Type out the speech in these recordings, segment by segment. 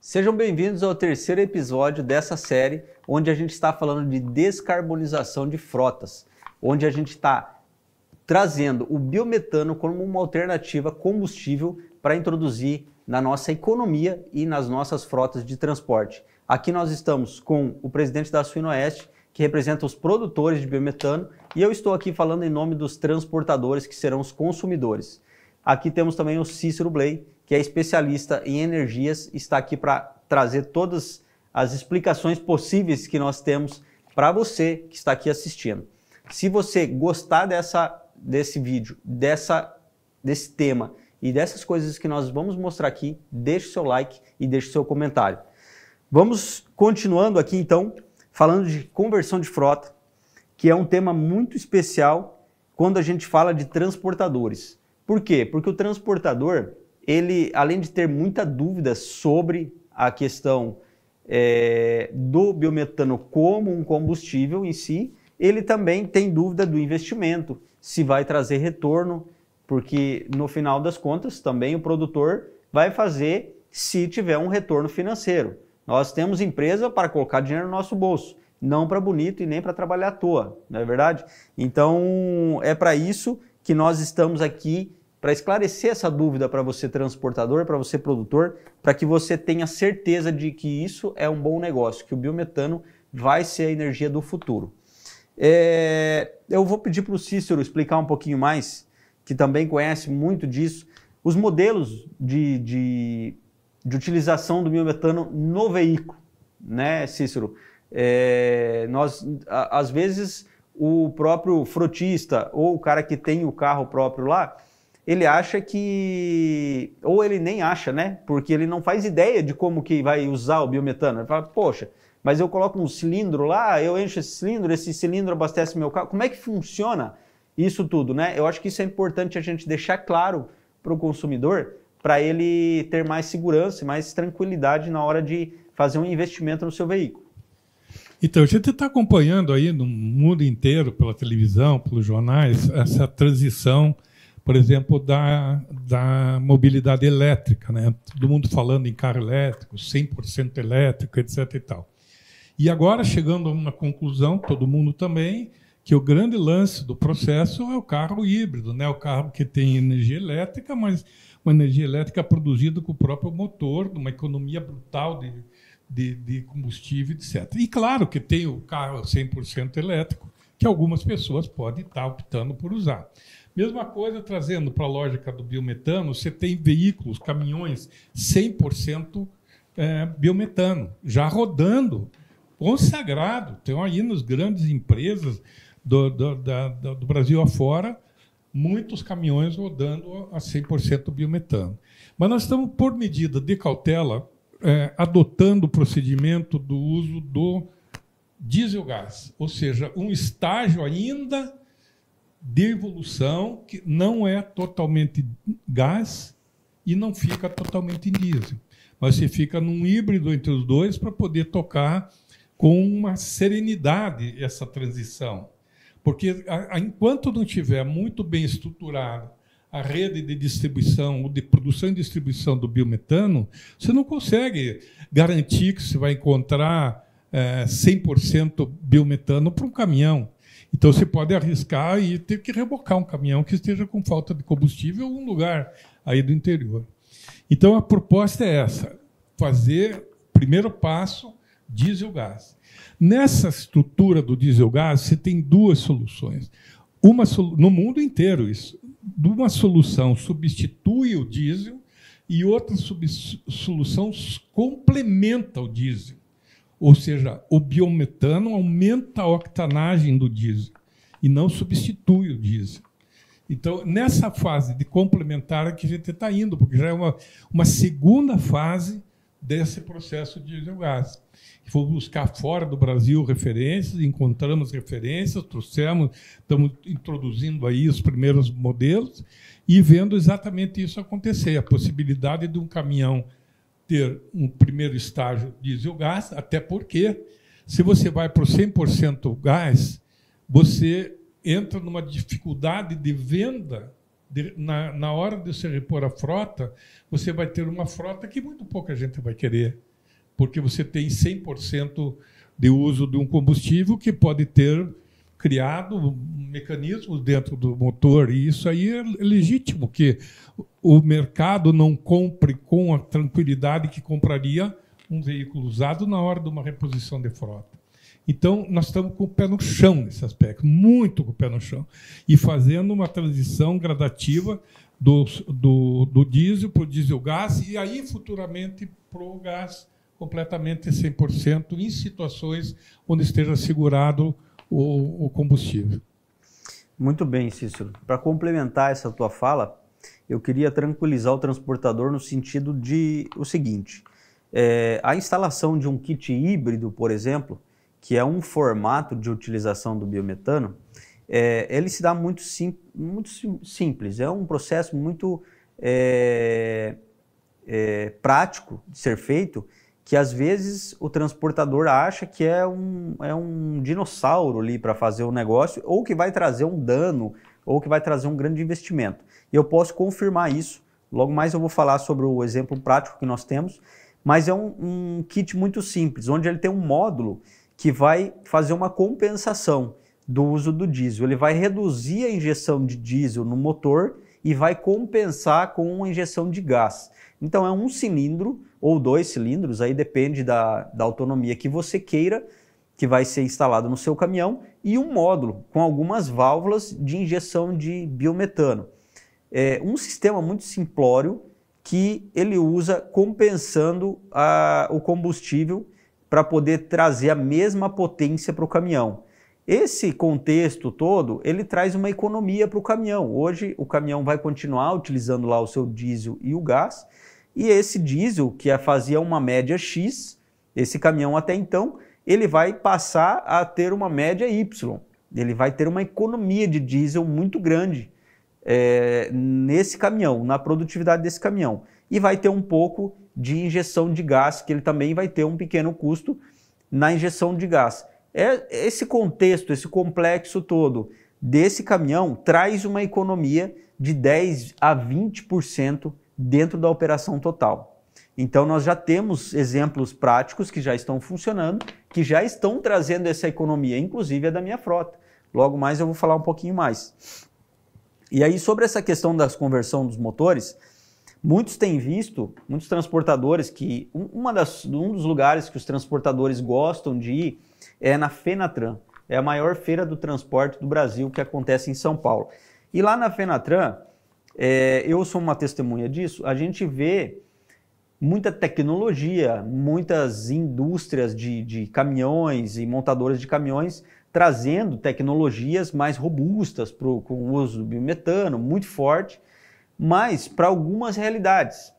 Sejam bem-vindos ao terceiro episódio dessa série, onde a gente está falando de descarbonização de frotas, onde a gente está trazendo o biometano como uma alternativa combustível para introduzir na nossa economia e nas nossas frotas de transporte. Aqui nós estamos com o presidente da Suinoeste, que representa os produtores de biometano, e eu estou aqui falando em nome dos transportadores, que serão os consumidores. Aqui temos também o Cícero Bley, que é especialista em energias, está aqui para trazer todas as explicações possíveis que nós temos para você que está aqui assistindo. Se você gostar desse vídeo, desse tema e dessas coisas que nós vamos mostrar aqui, deixe seu like e deixe seu comentário. Vamos continuando aqui então, falando de conversão de frota, que é um tema muito especial quando a gente fala de transportadores. Por quê? Porque o transportador, ele, além de ter muita dúvida sobre a questão do biometano como um combustível em si, ele também tem dúvida do investimento, se vai trazer retorno, porque no final das contas também o produtor vai fazer se tiver um retorno financeiro. Nós temos empresa para colocar dinheiro no nosso bolso, não para bonito e nem para trabalhar à toa, não é verdade? Então é para isso que nós estamos aqui, para esclarecer essa dúvida para você transportador, para você produtor, para que você tenha certeza de que isso é um bom negócio, que o biometano vai ser a energia do futuro. Eu vou pedir para o Cícero explicar um pouquinho mais, que também conhece muito disso, os modelos de utilização do biometano no veículo, né, Cícero? Às vezes, o próprio frotista ou o cara que tem o carro próprio lá, ele acha que, ou ele nem acha, né? Porque ele não faz ideia de como que vai usar o biometano. Ele fala, poxa, mas eu coloco um cilindro lá, eu encho esse cilindro abastece meu carro. Como é que funciona isso tudo, né? Eu acho que isso é importante a gente deixar claro para o consumidor, para ele ter mais segurança e mais tranquilidade na hora de fazer um investimento no seu veículo. Então, a gente está acompanhando aí no mundo inteiro, pela televisão, pelos jornais, essa transição, por exemplo, da mobilidade elétrica, né? Todo mundo falando em carro elétrico, 100% elétrico, etc. e tal. E agora, chegando a uma conclusão, todo mundo também, que o grande lance do processo é o carro híbrido, né? O carro que tem energia elétrica, mas uma energia elétrica produzida com o próprio motor, uma economia brutal de combustível, etc. E claro que tem o carro 100% elétrico, que algumas pessoas podem estar optando por usar. Mesma coisa, trazendo para a lógica do biometano, você tem veículos, caminhões 100% biometano, já rodando, consagrado. Tem aí nas grandes empresas do Brasil afora, muitos caminhões rodando a 100% biometano. Mas nós estamos, por medida de cautela, adotando o procedimento do uso do diesel-gás, ou seja, um estágio ainda de evolução que não é totalmente gás e não fica totalmente em diesel. Mas você fica num híbrido entre os dois para poder tocar com uma serenidade essa transição. Porque enquanto não tiver muito bem estruturada a rede de distribuição, ou de produção e distribuição do biometano, você não consegue garantir que você vai encontrar 100% biometano para um caminhão. Então, você pode arriscar e ter que rebocar um caminhão que esteja com falta de combustível em algum lugar aí do interior. Então, a proposta é essa, fazer, primeiro passo, diesel-gás. Nessa estrutura do diesel-gás, você tem duas soluções. No mundo inteiro, isso. Uma solução substitui o diesel e outra solução complementa o diesel. Ou seja, o biometano aumenta a octanagem do diesel e não substitui o diesel. Então, nessa fase de complementar é que a gente está indo, porque já é uma segunda fase desse processo de diesel-gás. Fomos buscar fora do Brasil referências, encontramos referências, trouxemos, estamos introduzindo aí os primeiros modelos e vendo exatamente isso acontecer, a possibilidade de um caminhão ter um primeiro estágio diesel-gás, até porque, se você vai para o 100% gás, você entra numa dificuldade de venda. Na hora de você repor a frota, você vai ter uma frota que muito pouca gente vai querer. porque você tem 100% de uso de um combustível que pode ter criado mecanismos dentro do motor, e isso aí é legítimo, que o mercado não compre com a tranquilidade que compraria um veículo usado na hora de uma reposição de frota. Então, nós estamos com o pé no chão nesse aspecto, muito com o pé no chão, e fazendo uma transição gradativa do diesel para o diesel gás, e aí futuramente para o gás completamente 100%, em situações onde esteja assegurado o combustível. Muito bem, Cícero. Para complementar essa tua fala, eu queria tranquilizar o transportador no sentido de o seguinte: a instalação de um kit híbrido, por exemplo, que é um formato de utilização do biometano, ele se dá muito simples. É um processo muito prático de ser feito, que às vezes o transportador acha que é um dinossauro ali para fazer o negócio, ou que vai trazer um dano, ou que vai trazer um grande investimento. E eu posso confirmar isso. Logo mais eu vou falar sobre o exemplo prático que nós temos, mas é um kit muito simples, onde ele tem um módulo que vai fazer uma compensação do uso do diesel. Ele vai reduzir a injeção de diesel no motor e vai compensar com uma injeção de gás. Então é um cilindro ou 2 cilindros, aí depende da autonomia que você queira, que vai ser instalado no seu caminhão, e um módulo com algumas válvulas de injeção de biometano. É um sistema muito simplório que ele usa compensando o combustível para poder trazer a mesma potência para o caminhão. Esse contexto todo, ele traz uma economia para o caminhão. Hoje o caminhão vai continuar utilizando lá o seu diesel e o gás, e esse diesel, que fazia uma média X, esse caminhão até então, ele vai passar a ter uma média Y. Ele vai ter uma economia de diesel muito grande nesse caminhão, na produtividade desse caminhão. E vai ter um pouco de injeção de gás, que ele também vai ter um pequeno custo na injeção de gás. Esse contexto, esse complexo todo desse caminhão traz uma economia de 10 a 20% dentro da operação total. Então nós já temos exemplos práticos que já estão funcionando, que já estão trazendo essa economia, inclusive a da minha frota. Logo mais eu vou falar um pouquinho mais. E aí sobre essa questão da conversão dos motores, muitos têm visto, muitos transportadores, que um dos lugares que os transportadores gostam de ir é na Fenatran. É a maior feira do transporte do Brasil, que acontece em São Paulo. E lá na Fenatran, eu sou uma testemunha disso, a gente vê muita tecnologia, muitas indústrias de caminhões e montadoras de caminhões trazendo tecnologias mais robustas com o uso do biometano, muito forte, mas para algumas realidades.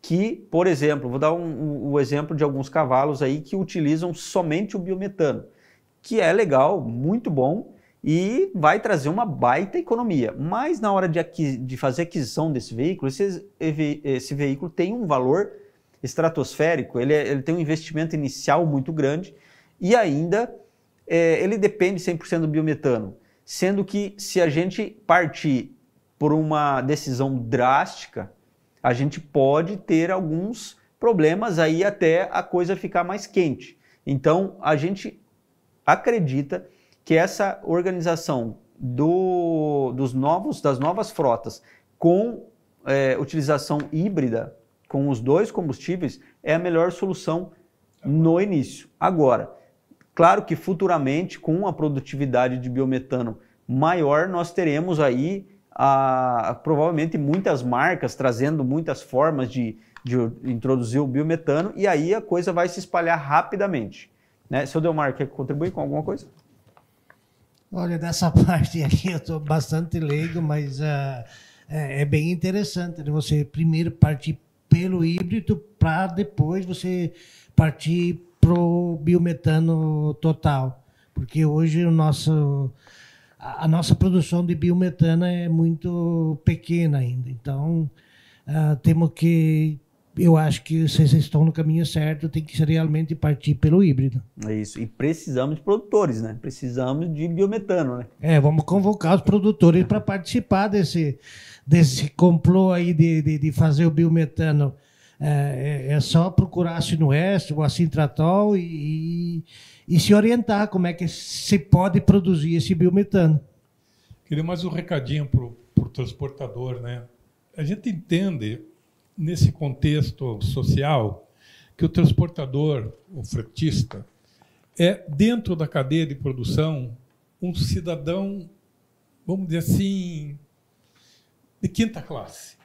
Que, por exemplo, vou dar o exemplo de alguns cavalos aí que utilizam somente o biometano, que é legal, muito bom, e vai trazer uma baita economia. Mas na hora de fazer aquisição desse veículo, esse veículo tem um valor estratosférico, ele tem um investimento inicial muito grande e ainda ele depende 100% do biometano. Sendo que se a gente partir por uma decisão drástica, a gente pode ter alguns problemas aí até a coisa ficar mais quente. Então a gente acredita que essa organização das novas frotas com utilização híbrida, com os dois combustíveis, é a melhor solução no início. Agora, claro que futuramente, com a produtividade de biometano maior, nós teremos aí provavelmente muitas marcas trazendo muitas formas de introduzir o biometano, e aí a coisa vai se espalhar rapidamente. Né? Seu Delmar, quer contribuir com alguma coisa? Olha, dessa parte aqui eu estou bastante leigo, mas é bem interessante, né? Você primeiro partir pelo híbrido para depois você partir para o biometano total. Porque hoje a nossa produção de biometano é muito pequena ainda. Então, temos que... Eu acho que vocês estão no caminho certo, tem que realmente partir pelo híbrido. É isso, e precisamos de produtores, né? Precisamos de biometano, né? Vamos convocar os produtores para participar desse complô aí de fazer o biometano É só procurar a Sinueste ou a Sintratol e se orientar como é que se pode produzir esse biometano. Queria mais um recadinho para o transportador, né? A gente entende, nesse contexto social, que o transportador, o fretista, é, dentro da cadeia de produção, um cidadão, vamos dizer assim, de quinta classe.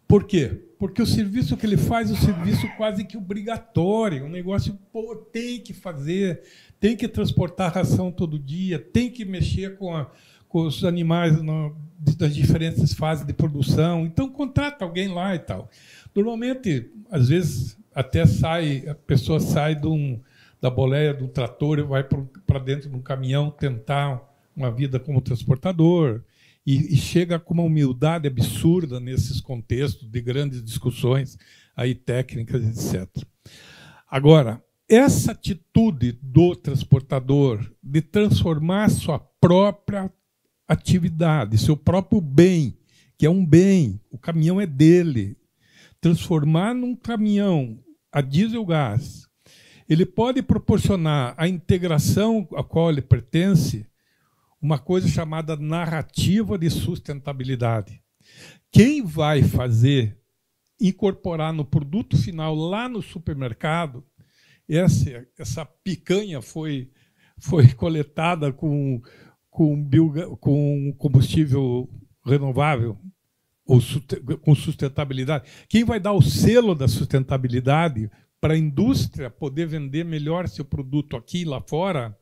Por quê? Porque o serviço que ele faz é um serviço quase que obrigatório, um negócio, pô, tem que fazer, tem que transportar ração todo dia, tem que mexer com os animais das diferentes fases de produção, então contrata alguém lá e tal. Normalmente, às vezes, até a pessoa sai da boleia do trator e vai para dentro de um caminhão tentar uma vida como transportador, e chega com uma humildade absurda nesses contextos de grandes discussões aí técnicas, etc. Agora, essa atitude do transportador de transformar sua própria atividade, seu próprio bem, que é um bem, o caminhão é dele, transformar num caminhão a diesel gás, ele pode proporcionar à integração a qual ele pertence uma coisa chamada narrativa de sustentabilidade. Quem vai incorporar no produto final lá no supermercado, essa picanha foi coletada com combustível renovável, ou com sustentabilidade. Quem vai dar o selo da sustentabilidade para a indústria poder vender melhor seu produto aqui e lá fora,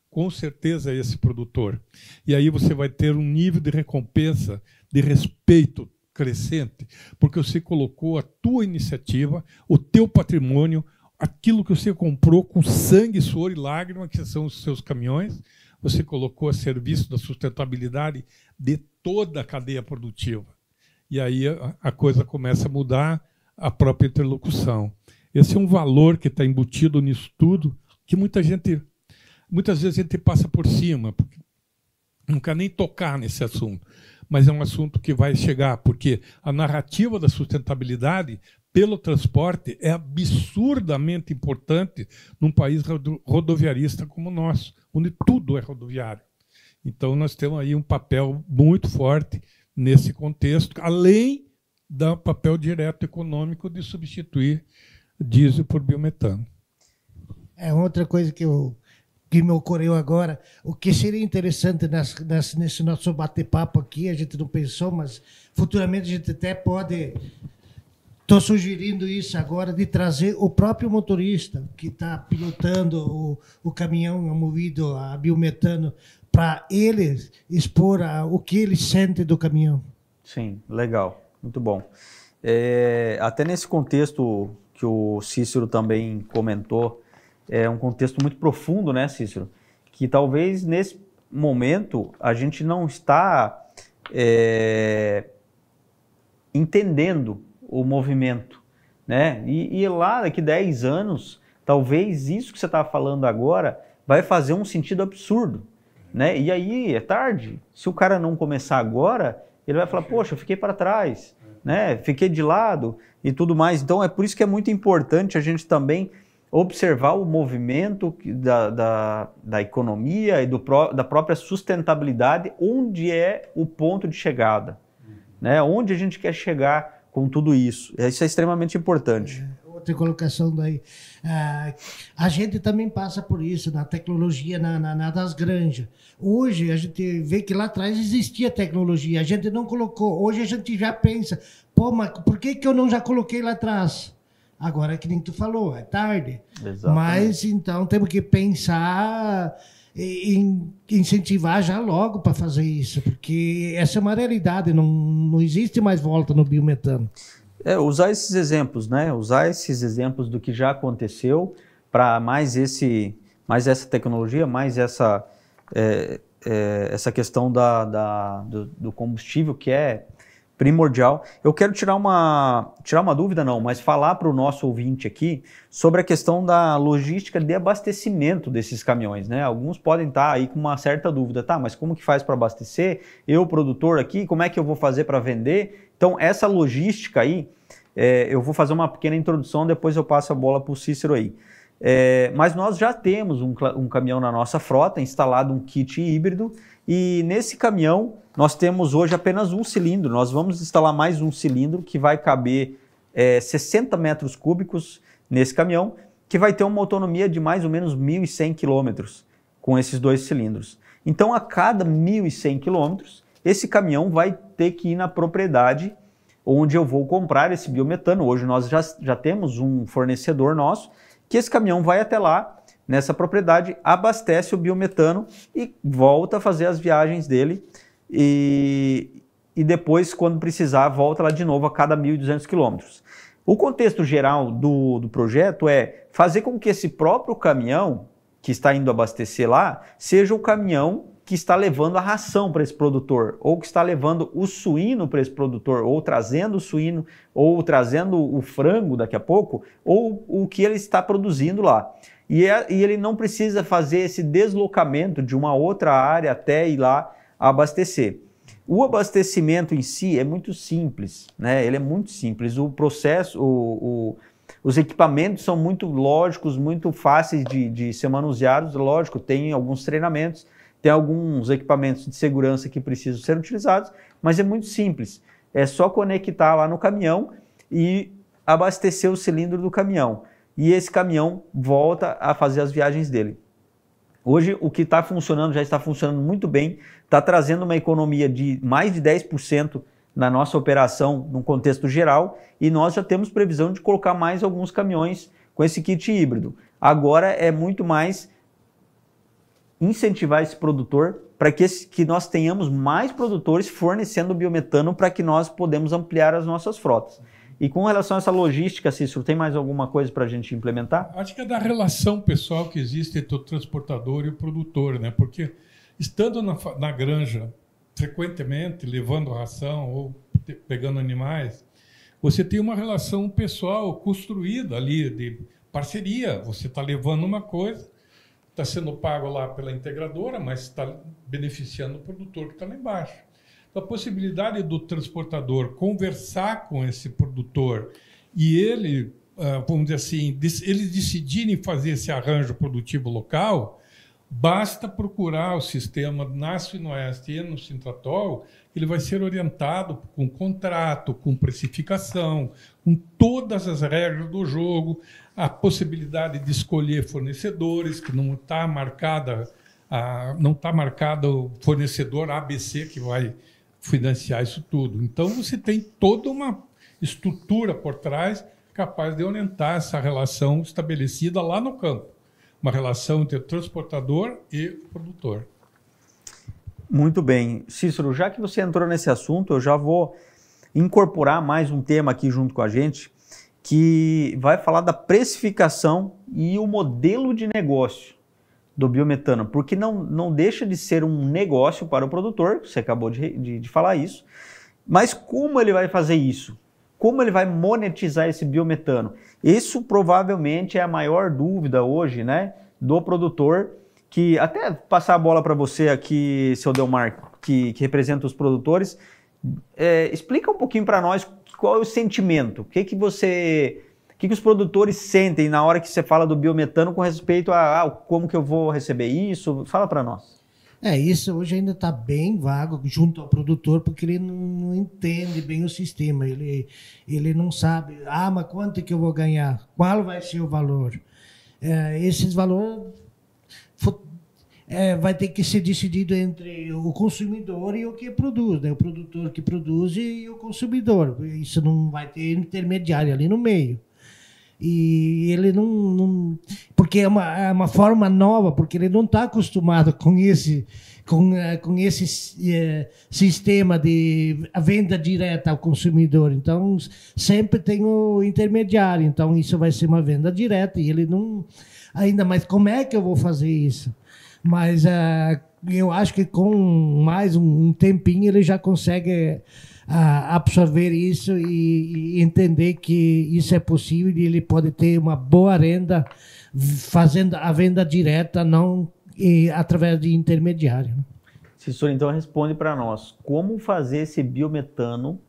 com certeza é esse produtor. E aí você vai ter um nível de recompensa, de respeito crescente, porque você colocou a tua iniciativa, o teu patrimônio, aquilo que você comprou com sangue, suor e lágrima, que são os seus caminhões, você colocou a serviço da sustentabilidade de toda a cadeia produtiva. E aí a coisa começa a mudar a própria interlocução. Esse é um valor que está embutido nisso tudo, que muitas vezes a gente passa por cima, porque não quer nem tocar nesse assunto, mas é um assunto que vai chegar, porque a narrativa da sustentabilidade pelo transporte é absurdamente importante num país rodoviarista como o nosso, onde tudo é rodoviário. Então, nós temos aí um papel muito forte nesse contexto, além do papel direto econômico de substituir diesel por biometano. É outra coisa que me ocorreu agora, o que seria interessante nesse nosso bate-papo aqui, a gente não pensou, mas futuramente a gente até pode... Estou sugerindo isso agora, de trazer o próprio motorista que está pilotando o caminhão movido a biometano, para ele expor o que ele sente do caminhão. Sim, legal, muito bom. Até nesse contexto que o Cícero também comentou, é um contexto muito profundo, né, Cícero? Que talvez nesse momento a gente não está entendendo o movimento, né? E lá daqui 10 anos, talvez isso que você está falando agora vai fazer um sentido absurdo, né? E aí é tarde. Se o cara não começar agora, ele vai falar, poxa, eu fiquei para trás, né? Fiquei de lado e tudo mais. Então é por isso que é muito importante a gente também observar o movimento da economia e da própria sustentabilidade, onde é o ponto de chegada, né? Onde a gente quer chegar com tudo isso. Isso é extremamente importante. Outra colocação daí. A gente também passa por isso na tecnologia das granjas. Hoje a gente vê que lá atrás existia tecnologia, a gente não colocou. Hoje a gente já pensa, pô, mas por que eu não já coloquei lá atrás? Agora é que nem tu falou, é tarde. Exatamente. Mas então temos que pensar em incentivar já logo para fazer isso, porque essa é uma realidade, não existe mais volta no biometano. Usar esses exemplos, né? Usar esses exemplos do que já aconteceu para mais essa tecnologia, mais essa questão do combustível, que é primordial. Eu quero tirar uma dúvida, não, mas falar para o nosso ouvinte aqui sobre a questão da logística de abastecimento desses caminhões, né? Alguns podem estar aí com uma certa dúvida, tá, mas como que faz para abastecer? Eu, produtor aqui, como é que eu vou fazer para vender? Então, essa logística aí, Eu vou fazer uma pequena introdução, depois eu passo a bola para o Cícero aí. Mas nós já temos um caminhão na nossa frota, instalado um kit híbrido, e nesse caminhão nós temos hoje apenas um cilindro. Nós vamos instalar mais um cilindro que vai caber 60 metros cúbicos nesse caminhão, que vai ter uma autonomia de mais ou menos 1.100 quilômetros com esses 2 cilindros. Então, a cada 1.100 quilômetros, esse caminhão vai ter que ir na propriedade onde eu vou comprar esse biometano. Hoje nós já temos um fornecedor nosso, que esse caminhão vai até lá, nessa propriedade, abastece o biometano e volta a fazer as viagens dele. E depois, quando precisar, volta lá de novo a cada 1.200 quilômetros. O contexto geral do projeto é fazer com que esse próprio caminhão que está indo abastecer lá seja o caminhão que está levando a ração para esse produtor, ou que está levando o suíno para esse produtor, ou trazendo o suíno, ou trazendo o frango daqui a pouco, ou o que ele está produzindo lá. E ele não precisa fazer esse deslocamento de uma outra área até ir lá abastecer. O abastecimento em si é muito simples, né? Ele é muito simples. O processo, os equipamentos são muito lógicos, muito fáceis de ser manuseados. Lógico, tem alguns treinamentos, tem alguns equipamentos de segurança que precisam ser utilizados, mas é muito simples. É só conectar lá no caminhão e abastecer o cilindro do caminhão. E esse caminhão volta a fazer as viagens dele. Hoje, o que está funcionando, já está funcionando muito bem, está trazendo uma economia de mais de 10% na nossa operação, no contexto geral, e nós já temos previsão de colocar mais alguns caminhões com esse kit híbrido. Agora é muito mais incentivar esse produtor para que nós tenhamos mais produtores fornecendo biometano para que nós podemos ampliar as nossas frotas. E com relação a essa logística, Cícero, tem mais alguma coisa para a gente implementar? Acho que é da relação pessoal que existe entre o transportador e o produtor, né? Porque estando na granja frequentemente, levando ração ou pegando animais, você tem uma relação pessoal construída ali de parceria. Você está levando uma coisa, está sendo pago lá pela integradora, mas está beneficiando o produtor que está lá embaixo. A possibilidade do transportador conversar com esse produtor e ele, vamos dizer assim, eles decidirem fazer esse arranjo produtivo local, basta procurar o sistema na Suinoeste e no Sintratol, ele vai ser orientado com contrato, com precificação, com todas as regras do jogo, a possibilidade de escolher fornecedores, que não está marcado o fornecedor ABC que vai financiar isso tudo. Então, você tem toda uma estrutura por trás capaz de orientar essa relação estabelecida lá no campo. Uma relação entre o transportador e o produtor. Muito bem. Cícero, já que você entrou nesse assunto, eu já vou incorporar mais um tema aqui junto com a gente, que vai falar da precificação e o modelo de negócio do biometano, porque não deixa de ser um negócio para o produtor, você acabou de falar isso, mas como ele vai fazer isso? Como ele vai monetizar esse biometano? Isso provavelmente é a maior dúvida hoje, né, do produtor, que até passar a bola para você aqui, seu Delmar, que representa os produtores, explica um pouquinho para nós qual é o sentimento, o que os produtores sentem na hora que você fala do biometano com respeito a como que eu vou receber isso? Fala para nós. Isso hoje ainda está bem vago junto ao produtor, porque ele não entende bem o sistema. Ele não sabe, mas quanto que eu vou ganhar? Qual vai ser o valor? Esses valores vai ter que ser decidido entre o consumidor e o que produz, né? O produtor que produz e o consumidor. Isso não vai ter intermediário ali no meio. E ele não porque é uma forma nova, porque ele não está acostumado com esse sistema de venda direta ao consumidor. Então sempre tem o intermediário. Então isso vai ser uma venda direta e ele não ainda mais. Como é que eu vou fazer isso? Mas eu acho que com mais um tempinho ele já consegue absorver isso e entender que isso é possível e ele pode ter uma boa renda fazendo a venda direta, não através de intermediário. Cícero, então responde para nós, como fazer esse biometano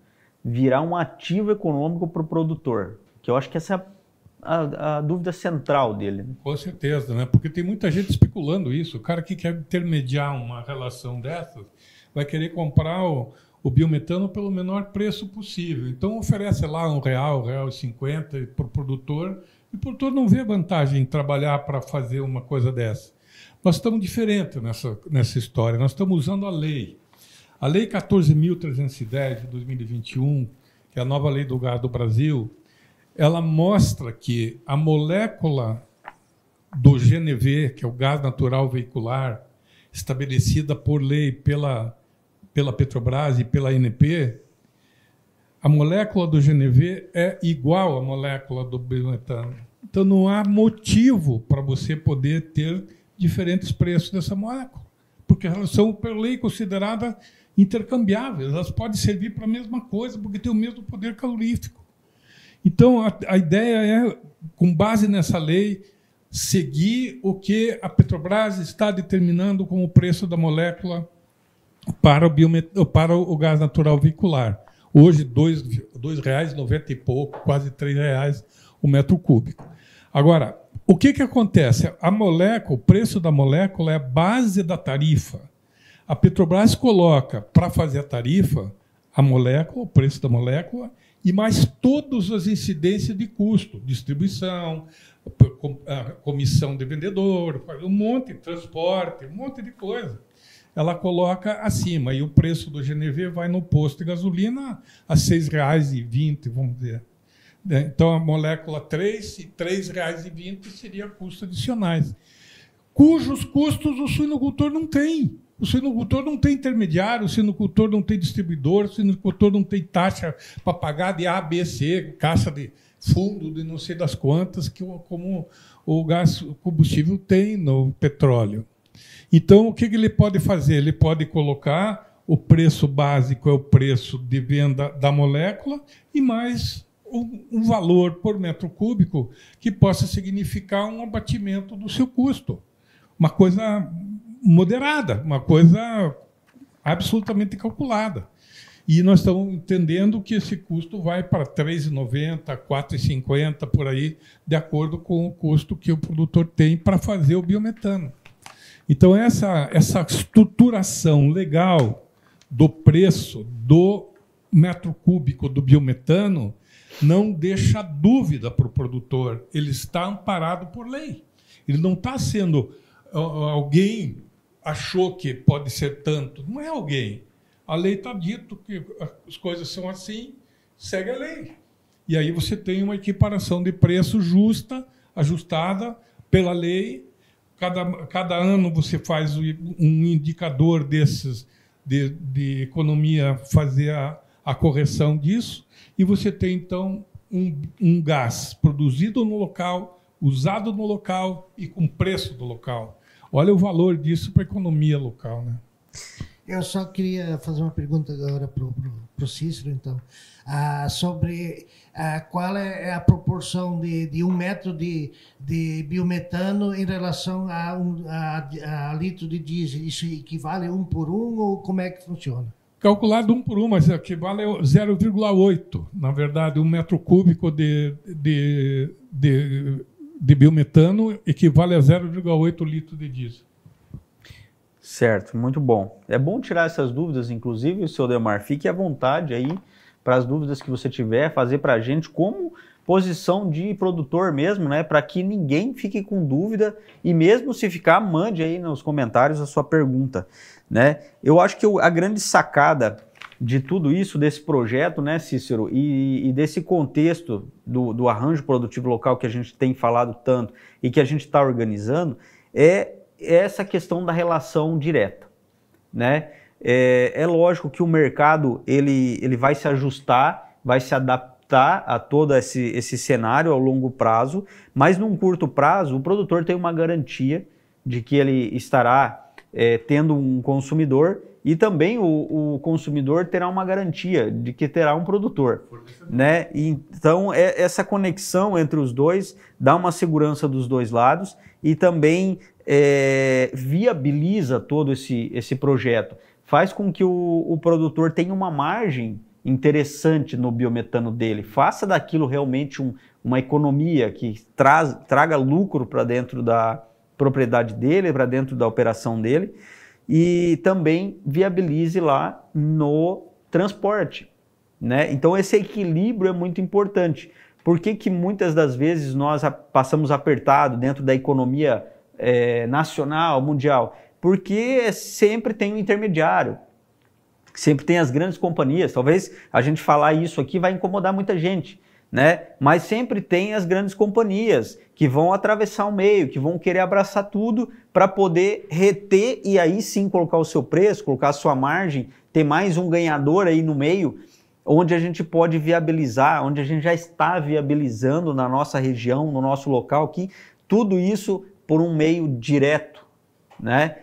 virar um ativo econômico para o produtor? Que eu acho que essa é a dúvida central dele. Né? Com certeza, né? Porque tem muita gente especulando isso. O cara que quer intermediar uma relação dessas vai querer comprar o biometano pelo menor preço possível. Então oferece lá R$1, R$1,50 para o produtor, e o produtor não vê vantagem em trabalhar para fazer uma coisa dessa. Nós estamos diferentes nessa história. Nós estamos usando a lei. A Lei 14.310 de 2021, que é a nova lei do gás do Brasil, ela mostra que a molécula do GNV, que é o gás natural veicular, estabelecida por lei pela Petrobras e pela ANP, a molécula do GNV é igual à molécula do biometano. Então não há motivo para você poder ter diferentes preços dessa molécula, porque elas são, por lei, consideradas intercambiáveis. Elas podem servir para a mesma coisa, porque têm o mesmo poder calorífico. Então, a ideia é, com base nessa lei, seguir o que a Petrobras está determinando como preço da molécula para o gás natural veicular. Hoje, R$ 2,90 e pouco, quase R$ 3,00 o metro cúbico. Agora, o que acontece? O preço da molécula é a base da tarifa. A Petrobras coloca, para fazer a tarifa, a molécula, o preço da molécula, e mais todas as incidências de custo, distribuição, comissão de vendedor, um monte de transporte, um monte de coisa. Ela coloca acima, e o preço do GNV vai no posto de gasolina a R$ 6,20, vamos dizer. Então, a molécula 3 e R$ 3,20 seria custos adicionais, cujos custos o suinocultor não tem. O suinocultor não tem intermediário, o suinocultor não tem distribuidor, o suinocultor não tem taxa para pagar de A, B, C, caixa de fundo de não sei das quantas, como o gás combustível tem no petróleo. Então, o que ele pode fazer? Ele pode colocar o preço básico, é o preço de venda da molécula, e mais um valor por metro cúbico que possa significar um abatimento do seu custo. Uma coisa moderada, uma coisa absolutamente calculada. E nós estamos entendendo que esse custo vai para R$ 3,90, R$ 4,50, por aí, de acordo com o custo que o produtor tem para fazer o biometano. Então, essa estruturação legal do preço do metro cúbico do biometano não deixa dúvida para o produtor. Ele está amparado por lei. Ele não está sendo... Alguém achou que pode ser tanto. Não é alguém. A lei está dito que as coisas são assim, segue a lei. E aí você tem uma equiparação de preço justa, ajustada pela lei. Cada ano você faz um indicador desses de economia, fazer a correção disso, e você tem, então, um gás produzido no local, usado no local e com preço do local. Olha o valor disso para a economia local, né? Eu só queria fazer uma pergunta agora para o Cícero, então, sobre qual é a proporção de 1 metro de biometano em relação a litro de diesel. Isso equivale 1 por 1 ou como é que funciona? Calculado 1 por 1, mas equivale a 0,8. Na verdade, 1 metro cúbico de biometano equivale a 0,8 litros de diesel. Certo, muito bom. É bom tirar essas dúvidas, inclusive, seu Delmar, fique à vontade aí para as dúvidas que você tiver, fazer para a gente como posição de produtor mesmo, né, para que ninguém fique com dúvida, e mesmo se ficar, mande aí nos comentários a sua pergunta, né. Eu acho que a grande sacada de tudo isso, desse projeto, né, Cícero, e desse contexto do arranjo produtivo local que a gente tem falado tanto e que a gente está organizando, é essa questão da relação direta, né? É lógico que o mercado ele vai se ajustar, vai se adaptar a todo esse cenário ao longo prazo, mas num curto prazo o produtor tem uma garantia de que ele estará tendo um consumidor, e também o consumidor terá uma garantia de que terá um produtor, né? Então, essa conexão entre os dois dá uma segurança dos dois lados e também viabiliza todo esse projeto. Faz com que o produtor tenha uma margem interessante no biometano dele. Faça daquilo realmente uma economia que traga lucro para dentro da propriedade dele, para dentro da operação dele, e também viabilize lá no transporte, né? Então esse equilíbrio é muito importante. Por que muitas das vezes nós passamos apertado dentro da economia nacional, mundial? Porque sempre tem um intermediário, sempre tem as grandes companhias. Talvez a gente falar isso aqui vai incomodar muita gente, né? Mas sempre tem as grandes companhias que vão atravessar o meio, que vão querer abraçar tudo para poder reter e aí sim colocar o seu preço, colocar a sua margem, ter mais um ganhador aí no meio, onde a gente pode viabilizar, onde a gente já está viabilizando na nossa região, no nosso local aqui, tudo isso por um meio direto, né?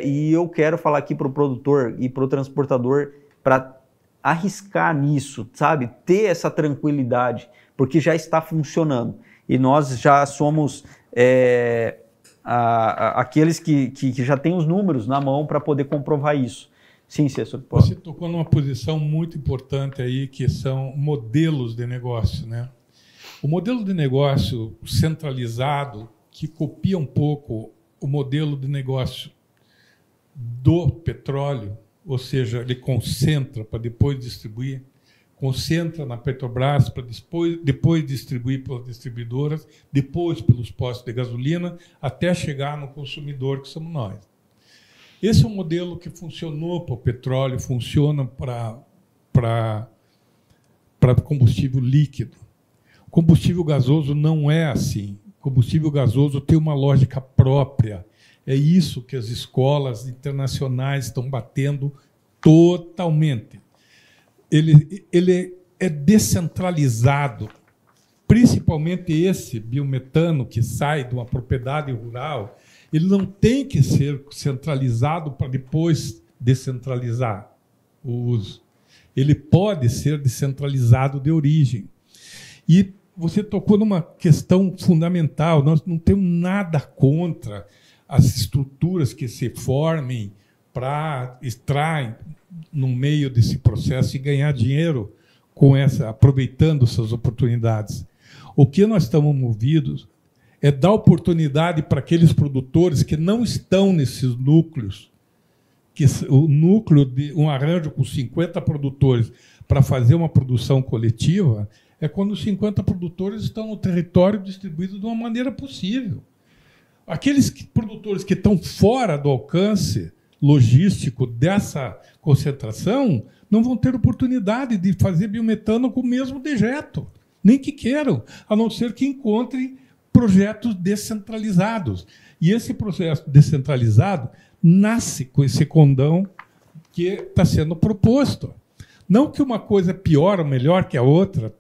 E eu quero falar aqui para o produtor e para o transportador para arriscar nisso, sabe? Ter essa tranquilidade, porque já está funcionando. E nós já somos aqueles que já têm os números na mão para poder comprovar isso. Sim, César. Você tocou numa posição muito importante aí, que são modelos de negócio, né? O modelo de negócio centralizado, que copia um pouco o modelo de negócio do petróleo, ou seja, ele concentra para depois distribuir, concentra na Petrobras para depois distribuir pelas distribuidoras, depois pelos postos de gasolina, até chegar no consumidor, que somos nós. Esse é um modelo que funcionou para o petróleo, funciona para combustível líquido. Combustível gasoso não é assim. Combustível gasoso tem uma lógica própria. É isso que as escolas internacionais estão batendo totalmente. Ele é descentralizado, principalmente esse biometano que sai de uma propriedade rural. Ele não tem que ser centralizado para depois descentralizar o uso. Ele pode ser descentralizado de origem. E você tocou numa questão fundamental. Nós não temos nada contra as estruturas que se formem para extrair no meio desse processo e ganhar dinheiro aproveitando essas oportunidades. O que nós estamos movidos é dar oportunidade para aqueles produtores que não estão nesses núcleos, que o núcleo de um arranjo com 50 produtores para fazer uma produção coletiva é quando os 50 produtores estão no território distribuído de uma maneira possível. Aqueles produtores que estão fora do alcance logístico dessa concentração não vão ter oportunidade de fazer biometano com o mesmo dejeto, nem que queiram, a não ser que encontrem projetos descentralizados. E esse processo descentralizado nasce com esse condão que está sendo proposto. Não que uma coisa é pior ou melhor que a outra,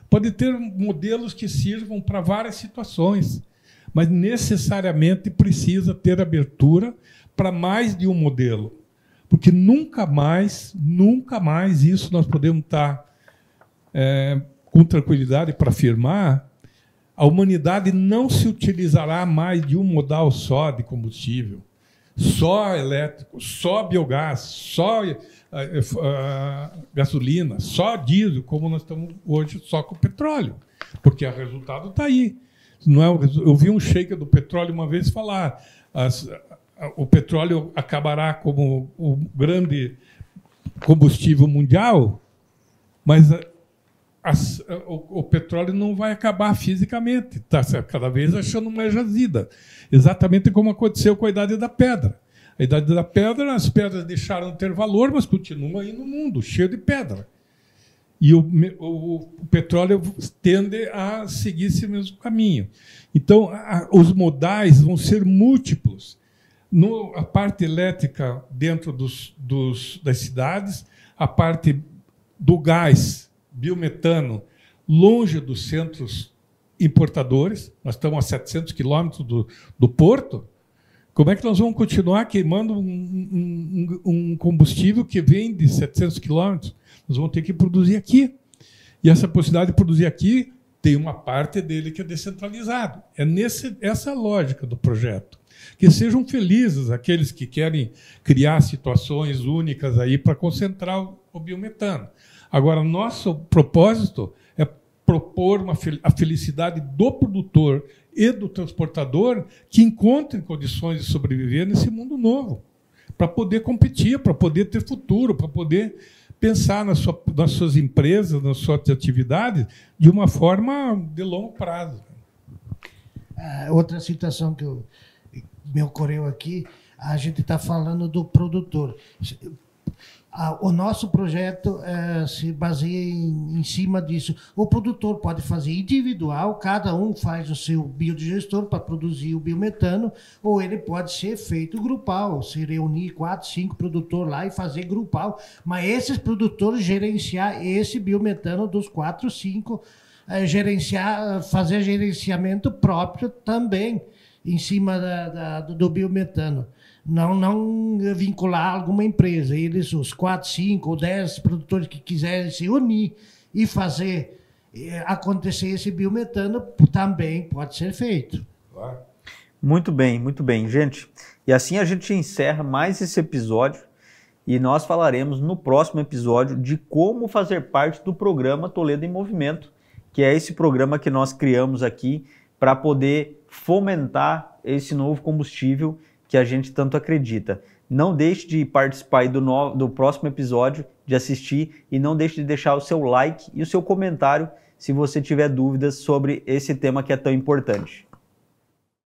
pode ter modelos que sirvam para várias situações, mas necessariamente precisa ter abertura para mais de um modelo, porque nunca mais isso nós podemos estar com tranquilidade para afirmar. A humanidade não se utilizará mais de um modal só de combustível, só elétrico, só biogás, só gasolina, só diesel, como nós estamos hoje só com petróleo, porque o resultado está aí. Não é, eu vi um sheik do petróleo uma vez falar: o petróleo acabará como o grande combustível mundial, mas o petróleo não vai acabar fisicamente, está cada vez achando mais jazida, exatamente como aconteceu com a Idade da Pedra. A Idade da Pedra, as pedras deixaram de ter valor, mas continuam aí no mundo, cheio de pedra. E o petróleo tende a seguir esse mesmo caminho. Então, os modais vão ser múltiplos. A parte elétrica dentro das cidades, a parte do gás, biometano, longe dos centros importadores. Nós estamos a 700 quilômetros do porto. Como é que nós vamos continuar queimando um combustível que vem de 700 quilômetros? Nós vamos ter que produzir aqui. E essa possibilidade de produzir aqui tem uma parte dele que é descentralizado. É essa a lógica do projeto. Que sejam felizes aqueles que querem criar situações únicas aí para concentrar o biometano. Agora, nosso propósito é propor a felicidade do produtor e do transportador que encontrem condições de sobreviver nesse mundo novo, para poder competir, para poder ter futuro, para poder pensar nas suas empresas, nas suas atividades, de uma forma de longo prazo. Outra situação que me ocorreu aqui, a gente está falando do produtor. O nosso projeto se baseia em cima disso. O produtor pode fazer individual, cada um faz o seu biodigestor para produzir o biometano, ou ele pode ser feito grupal, se reunir 4, 5 produtores lá e fazer grupal, mas esses produtores gerenciar esse biometano dos 4, 5, fazer gerenciamento próprio também em cima do biometano. Não vincular alguma empresa. Eles, os 4, 5 ou 10 produtores que quiserem se unir e fazer acontecer esse biometano, também pode ser feito. Claro. Muito bem, gente. E assim a gente encerra mais esse episódio e nós falaremos no próximo episódio de como fazer parte do programa Toledo em Movimento, que é esse programa que nós criamos aqui para poder fomentar esse novo combustível que a gente tanto acredita. Não deixe de participar do próximo episódio, de assistir, e não deixe de deixar o seu like e o seu comentário se você tiver dúvidas sobre esse tema que é tão importante.